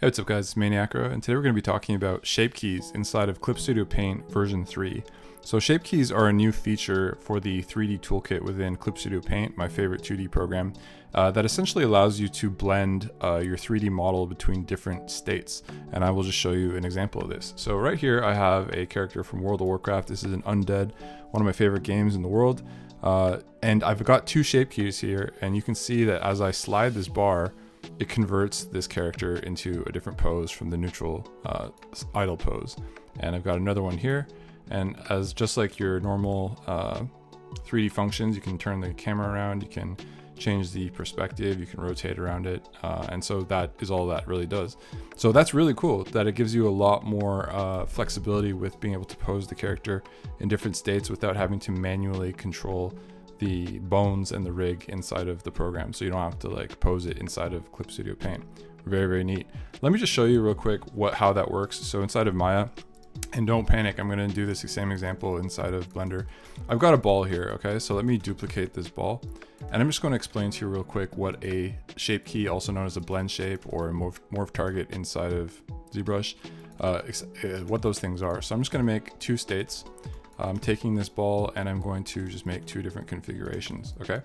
Hey, what's up guys, it's Maniacro, and today we're going to be talking about shape keys inside of Clip Studio Paint version 3. So shape keys are a new feature for the 3D toolkit within Clip Studio Paint, my favorite 2D program, that essentially allows you to blend your 3D model between different states. And I will just show you an example of this. So right here I have a character from World of Warcraft. This is an undead, one of my favorite games in the world. And I've got two shape keys here, and you can see that as I slide this bar, it converts this character into a different pose from the neutral idle pose. And I've got another one here, and as just like your normal 3D functions, you can turn the camera around, you can change the perspective, you can rotate around it, and so that is all that really does. So that's really cool that it gives you a lot more flexibility with being able to pose the character in different states without having to manually control the bones and the rig inside of the program, so you don't have to like pose it inside of Clip Studio Paint. Very, very neat. Let me just show you real quick how that works. So inside of Maya, and don't panic, I'm going to do this same example inside of Blender. I've got a ball here, okay? So let me duplicate this ball, and I'm just going to explain to you real quick what a shape key, also known as a blend shape or a morph target inside of ZBrush, what those things are. So I'm just going to make two states. I'm taking this ball and I'm going to just make two different configurations, okay?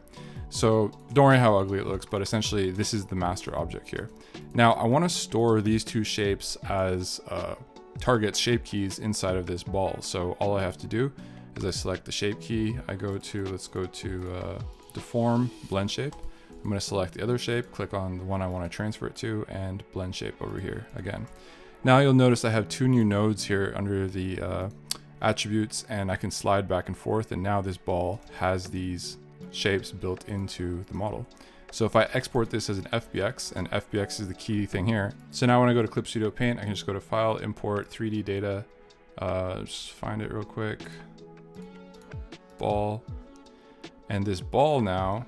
So don't worry how ugly it looks, but essentially this is the master object here. Now I want to store these two shapes as targets, shape keys inside of this ball. So all I have to do is I select the shape key, I go to, let's go to deform, blend shape. I'm going to select the other shape, click on the one I want to transfer it to, and blend shape over here again. Now you'll notice I have two new nodes here under the attributes, and I can slide back and forth, and now this ball has these shapes built into the model. So if I export this as an FBX, and FBX is the key thing here. So now when I go to Clip Studio Paint, I can just go to File, Import, 3D Data, just find it real quick, ball, and this ball now,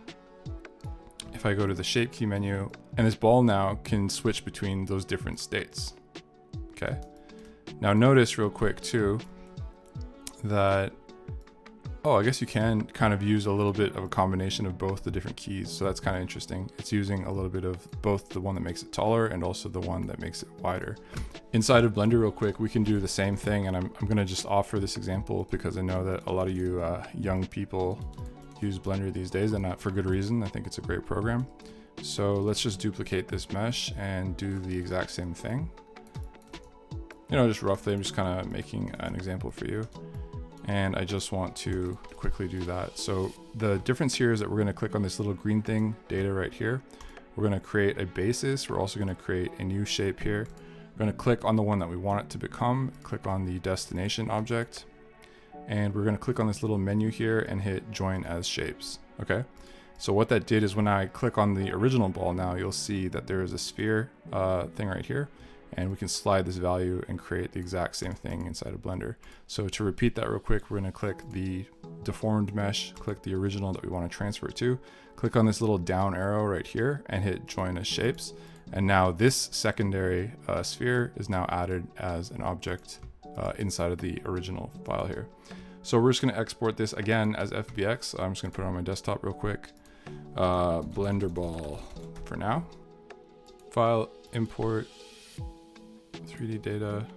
if I go to the shape key menu, and this ball now can switch between those different states, okay? Now notice real quick too, that, oh, I guess you can kind of use a little bit of a combination of both the different keys. So that's kind of interesting. It's using a little bit of both the one that makes it taller and also the one that makes it wider. Inside of Blender real quick, we can do the same thing. And I'm going to just offer this example because I know that a lot of you young people use Blender these days, and not for good reason. I think it's a great program. So let's just duplicate this mesh and do the exact same thing. You know, just roughly, I'm just kind of making an example for you. And I just want to quickly do that. So the difference here is that we're going to click on this little green thing, data right here. We're going to create a basis. We're also going to create a new shape here. We're going to click on the one that we want it to become, click on the destination object, and we're going to click on this little menu here and hit join as shapes. Okay. So what that did is when I click on the original ball now, you'll see that there is a sphere thing right here. And we can slide this value and create the exact same thing inside of Blender. So to repeat that real quick, we're going to click the deformed mesh, click the original that we want to transfer it to, click on this little down arrow right here and hit join as shapes. And now this secondary sphere is now added as an object inside of the original file here. So we're just going to export this again as FBX. I'm just going to put it on my desktop real quick. Blender ball for now. File, import, 3D data,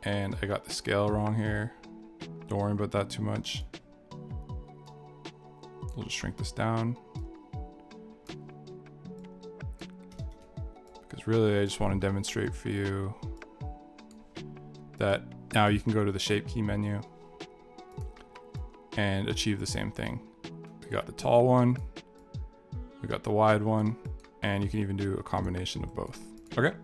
and I got the scale wrong here. Don't worry about that too much. We'll just shrink this down because really I just want to demonstrate for you that now you can go to the shape key menu and achieve the same thing. We got the tall one, we got the wide one, and you can even do a combination of both. Okay,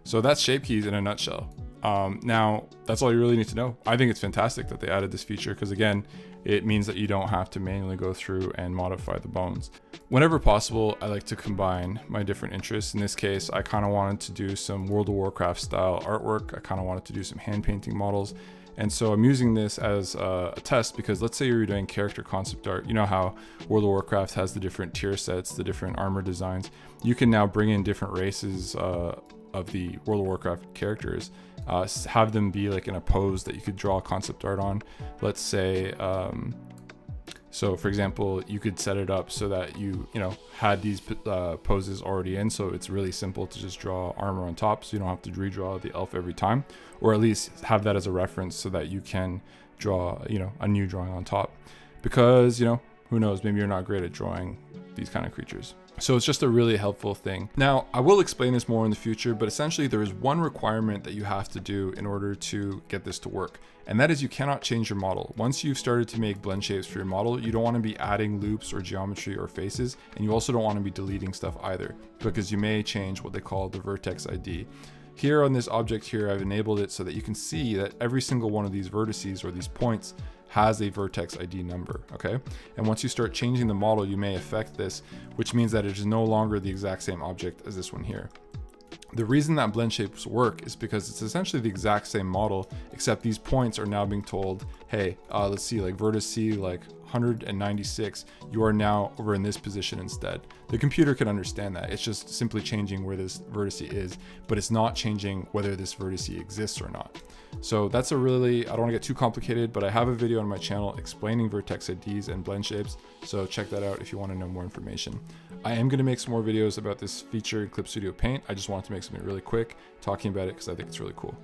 so that's shape keys in a nutshell. Now, that's all you really need to know. I think it's fantastic that they added this feature because, again, it means that you don't have to manually go through and modify the bones. Whenever possible, I like to combine my different interests. In this case, I kind of wanted to do some World of Warcraft style artwork. I kind of wanted to do some hand painting models. And so I'm using this as a test because let's say you're doing character concept art. You know how World of Warcraft has the different tier sets, the different armor designs. You can now bring in different races of the World of Warcraft characters, have them be like in a pose that you could draw concept art on. Let's say So for example, you could set it up so that you had these poses already in, so it's really simple to just draw armor on top, so you don't have to redraw the elf every time, or at least have that as a reference so that you can draw a new drawing on top, because who knows, maybe you're not great at drawing these kind of creatures. So it's just a really helpful thing. Now, I will explain this more in the future, but essentially there is one requirement that you have to do in order to get this to work. And that is, you cannot change your model. Once you've started to make blend shapes for your model, you don't want to be adding loops or geometry or faces. And you also don't want to be deleting stuff either, because you may change what they call the vertex ID. Here on this object here, I've enabled it so that you can see that every single one of these vertices or these points has a vertex ID number, okay? And once you start changing the model, you may affect this, which means that it is no longer the exact same object as this one here. The reason that blend shapes work is because it's essentially the exact same model, except these points are now being told, hey, let's see, like vertex C, like 196, you are now over in this position instead. The computer can understand that. It's just simply changing where this vertex is, but it's not changing whether this vertex exists or not. So that's a really, I don't want to get too complicated, but I have a video on my channel explaining vertex IDs and blend shapes, so check that out if you want to know more information. I am going to make some more videos about this feature in Clip Studio Paint. I just wanted to make something really quick talking about it because I think it's really cool.